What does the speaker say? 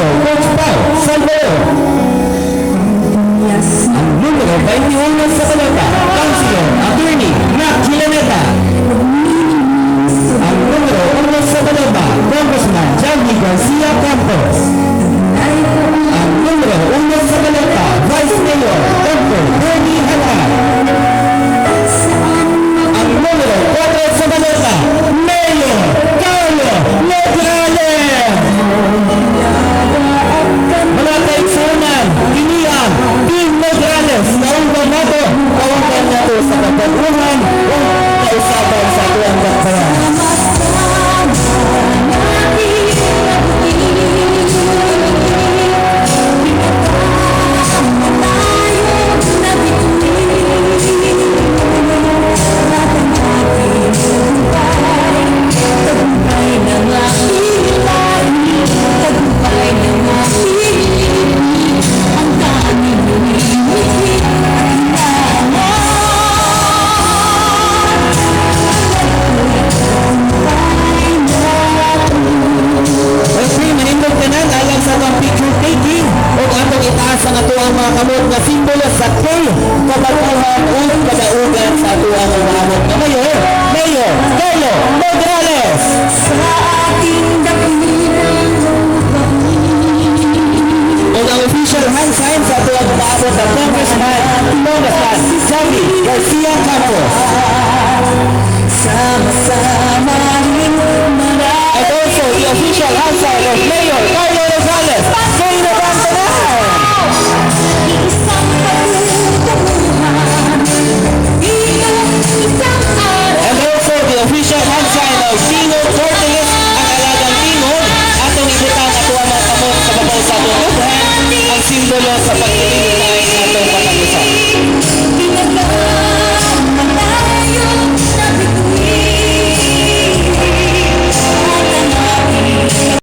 Pangulo, Coach Pao Salvador. Ang numero 21 sa balota, Councilor Attorney Mac Gilaneta. Ang numero 1 sa balota, Congressman Johnny Garcia Campos. Ang numero 1 sa balota, Vice Mayor Dr. Bernie Halat. Ang numero 4 sa balota, Mayor Carlo Nograles. Mga kaigsunan, iniyan, Team Nograles, kaungan nato sa kapaguhan o kausapan sa tuwang dakbayan. Mga simbolo sa kay kabaguhan o kadaugan sa tuwang umahamot na Mayor Carlo Nograles. Sa ating dakilang o ang official hand sign sa tuwang umahamot na Congressman Johnny Garcia Campos. Sama-sama rin marami. And also the official hand sign of Mayor Carlo Nograles. Kay Nabantanan. And also the official hand sign of Tino Cortez, ang alagang Tino, atong ibutang at tuwa mga kamot sa babaw sa tutuhan, ang simbolo sa pagkiling